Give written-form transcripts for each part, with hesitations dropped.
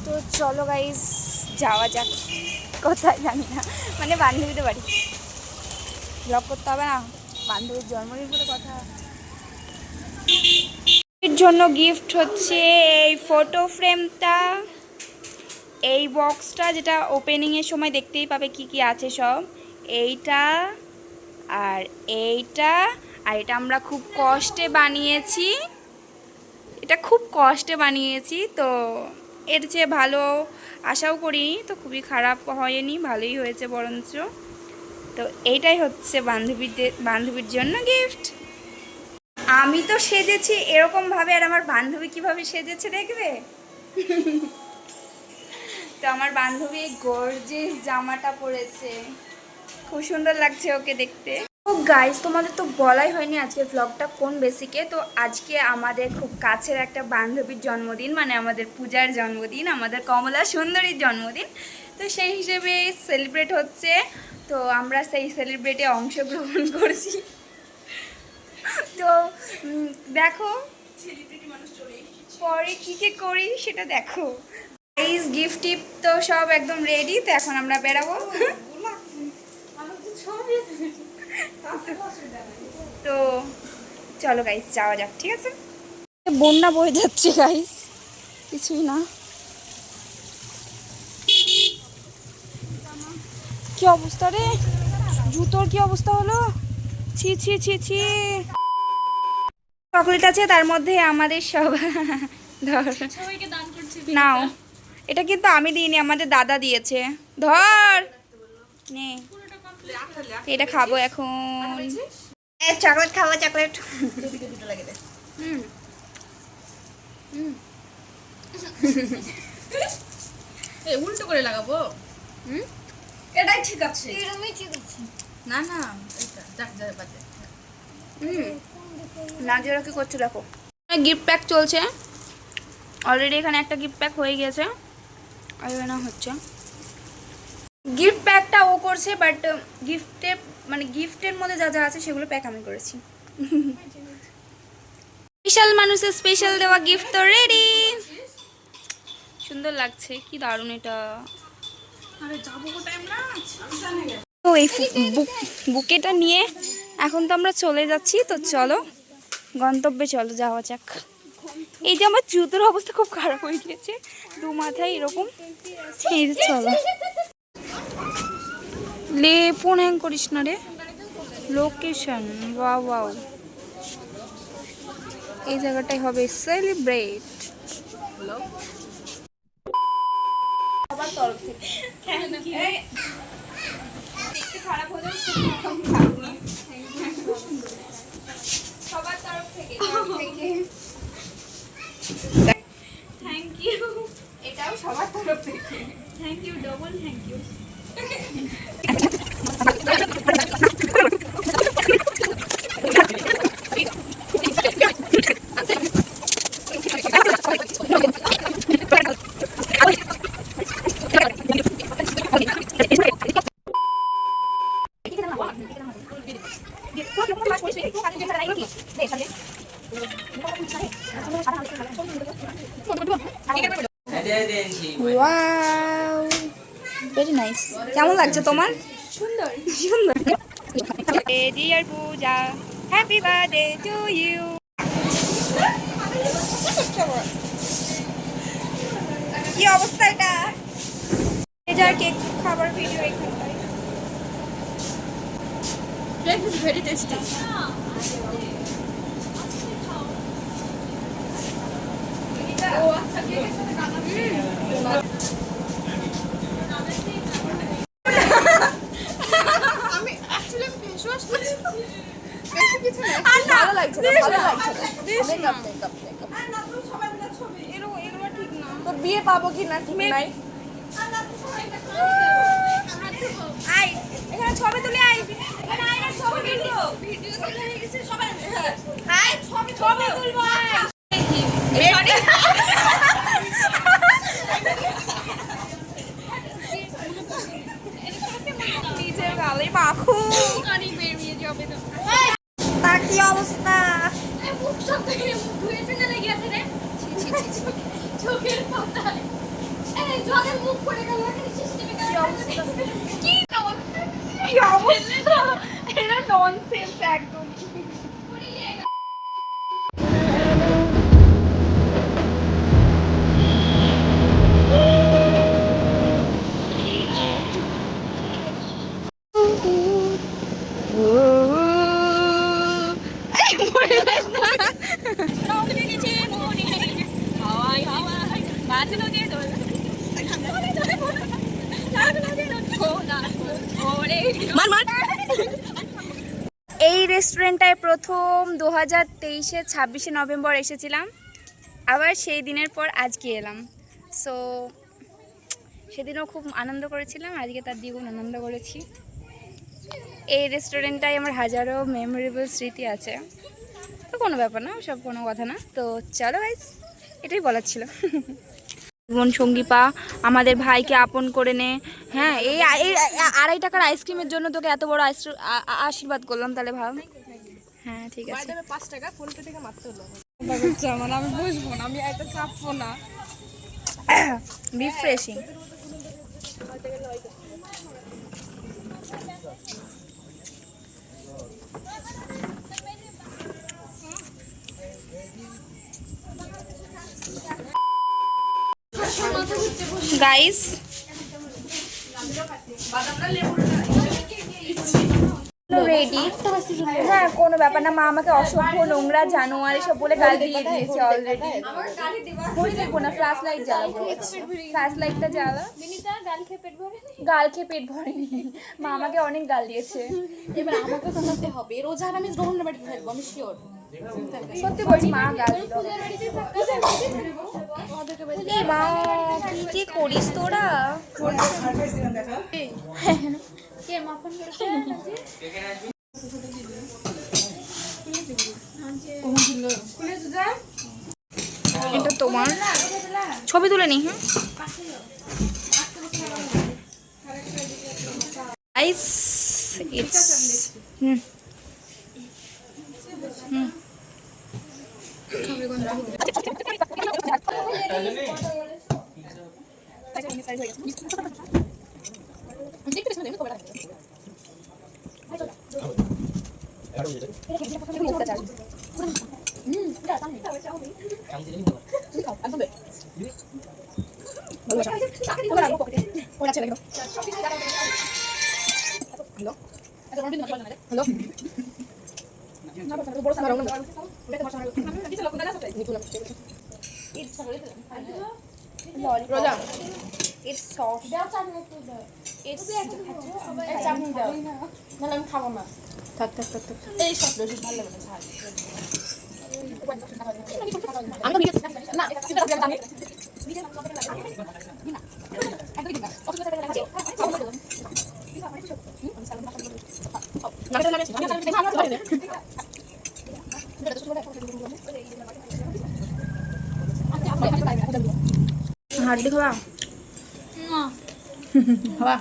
তো চলো গাইস যাওয়া যাক, কোথায় জানি না, মানে বান্ধবীদের বাড়ি। ব্লগ করতে হবে না, বান্ধবীর জন্মদিন বলে কথা। এর জন্য গিফট হচ্ছে এই ফটো ফ্রেমটা, এই বক্সটা যেটা ওপেনিংয়ের সময় দেখতেই পাবে কি কি আছে সব, এইটা আর এইটা। আর এটা আমরা খুব কষ্টে বানিয়েছি, এটা খুব কষ্টে বানিয়েছি, তো এর চেয়ে ভালো আশাও করিনি, তো খুবই খারাপ হয়নি, ভালোই হয়েছে বরঞ্চ। তো এইটাই হচ্ছে বান্ধবীর জন্য গিফট। আমি তো সেজেছি এরকমভাবে, আর আমার বান্ধবী কিভাবে সেজেছে দেখবে। তো আমার বান্ধবী গর্জিয়াস জামাটা পরেছে, খুব সুন্দর লাগছে ওকে দেখতে। তো গাইস তোমাদের তো বলাই হয়নি আজকের ব্লগটা কোন বেসিকে। তো আজকে আমাদের খুব কাছের একটা বান্ধবীর জন্মদিন, মানে আমাদের পূজার জন্মদিন, আমাদের কমলা সুন্দরীর জন্মদিন। তো সেই হিসেবে সেলিব্রেট হচ্ছে, তো আমরা সেই সেলিব্রেটে অংশগ্রহণ করছি। তো দেখো পরে কী করি সেটা দেখো। গাইস গিফট টিপ তো সব একদম রেডি, তো এখন আমরা বেরাবো। তো চলো গাইস যাওয়া যাক, ঠিক আছে। বন্যা বয়ে যাচ্ছে গাইস, কিছুই না। কি অবস্থা রে, জুতোর কি অবস্থা হলো, ছি ছি ছি ছি। চকলেট আছে তার মধ্যে আমাদের সব, ধর নাও। এটা কিন্তু আমি দিইনি, আমাদের দাদা দিয়েছে, ধর নে, এটা খাবো এখন। চকলেট খাবো, চকলেট। উল্টো করে লাগাবো, এটাই ঠিক আছে, না না যাক যাক বাজে। নাজিরা কি করছে দেখো, গিফট প্যাক চলছে অলরেডি, এখানে একটা গিফট প্যাক হয়ে গেছে, আর না হচ্ছে গিফট প্যাকটা ও করছে, বাট গিফটের মধ্যে যা যা আছে সেগুলো প্যাক আমি করেছি। স্পেশাল মানুষের স্পেশাল দেওয়া গিফট তো রেডি, সুন্দর লাগছে, কি দারুণ এটা। তো এই বুকেটা নিয়ে এখন তো আমরা চলে যাচ্ছি, তো চলো গন্তব্যে চলো যাওয়া যাক। এই যে আমার জুতোর অবস্থা খুব খারাপ হয়ে গিয়েছে, দু মাথায় এরকম। এই যে চলো, লে ফোন হ্যাং করিস না রে। লোকেশন ওয়াও ওয়াও, এই জায়গাটাই হবে সেলিব্রেট। সবার তরফ থেকে দেখতে খারাপ হলেও সবার তরফ থেকে থ্যাংক ইউ, এটাও সবার তরফ থেকে thank you, double thank you. Wow very nice, কেমন লাগছে তোমার? সুন্দর সুন্দর। Dear Puja, happy birthday to you. কি অবস্থা এটা, যার কেক খাবার ভিডিও এখানটায়। Cake is very tasty. ও আচ্ছা, কেকের সাথে কাটা। আমি অ্যাকচুয়ালি ফেস ওয়াশ করছি, কিছু না, ভালো লাগছে না, ভালো লাগছে না, মেকআপ মেকআপ মেকআপ। আর না তো সবাই মিলে ছবি, এগুলো ঠিক না, তো বিয়ে পাবো কি না ঠিক নাই। আর না তো সবাই আই এখানে ছবি তুলে আই, এখানে আই না ছবি তুলবো, ভিডিও তোলা হয়ে গেছে সবাই। আই ছবি তুলবো আই। সরি নিজের গালে মাখো, গাড়ি বেরিয়ে যাবে তো। তা কি অবস্থা, চোখের পাতায় এই জলের মুখ পড়ে গেল এখানে সিস্টেমে কি কি অবস্থা, এটা ননসেন্স একদম। এই রেস্টুরেন্টটায় প্রথম 2023-এর 26শে নভেম্বর এসেছিলাম, আবার সেই দিনের পর আজকে এলাম। সো সেদিনও খুব আনন্দ করেছিলাম, আজকে তার দ্বিগুণ আনন্দ করেছি। এই রেস্টুরেন্টটায় আমার হাজারো মেমোরেবল স্মৃতি আছে, তো কোনো ব্যাপার না, সব কোনো কথা না। তো চলো গাইস, এটাই বলার ছিল। জীবন সঙ্গী পা, আমাদের ভাইকে আপন করে নে। হ্যাঁ, এই 2.5 টাকার আইসক্রিমের জন্য তোকে এত বড় আশীর্বাদ করলাম, তাহলে ভাব। হ্যাঁ ঠিক আছে, 5 টাকা ফোনপে থেকে মারতে হলো। মানে আমি বুঝবো না, আমি এত চাপবো না। রিফ্রেশিং। Guys ready. হ্যাঁ কোনো ব্যাপার না, মা আমাকে অসভ্য, নোংরা, জানোয়ার এসব বলে গাল দিয়ে দিয়েছে অলরেডি। ঘড়ি দেখবো না, ফ্ল্যাশ লাইট জ্বালাবো। ফ্ল্যাশ লাইটটা জ্বালা। গাল খেয়ে পেট ভরেনি, মা আমাকে অনেক গাল দিয়েছে। এবার আমাকে শোনাতে হবে, রোজা আর আমি গ্রহণ বাড়িতে থাকবো, আমি শিওর। সত্যি বলছি, মা গাল দিল। এই মা কি যে করিস তোরা। কে মাখন করেছে এটা তোমার ছবি তুলে নি। গাইস ইটস রোজা It's soft. It's চাটনি দাও, নাহলে আমি খাবো না। থাক থাক থাক থাক, এই সব বেশি ভালো লাগে না, ছাড়। আমি তো ভিডিও না, কিন্তু আমি হাড্ডি খাওয়া খাওয়া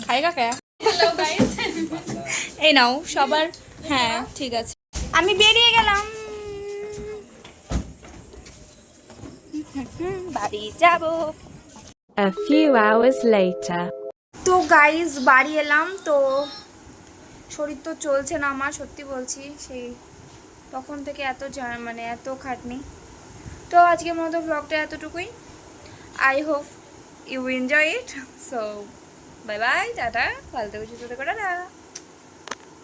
খাইগা কে? এই নাও সবার। হ্যাঁ ঠিক আছে, আমি বেরিয়ে গেলাম, বাড়ি যাব। A few hours later. তো গাইজ বাড়ি এলাম, তো শরীর তো চলছে না আমার, সত্যি বলছি, সেই তখন থেকে এত মানে এত খাটনি। তো আজকের মতো ব্লগটা এতটুকুই। I hope you enjoy it. So bye bye, tata, ফালতু কিছু করে না।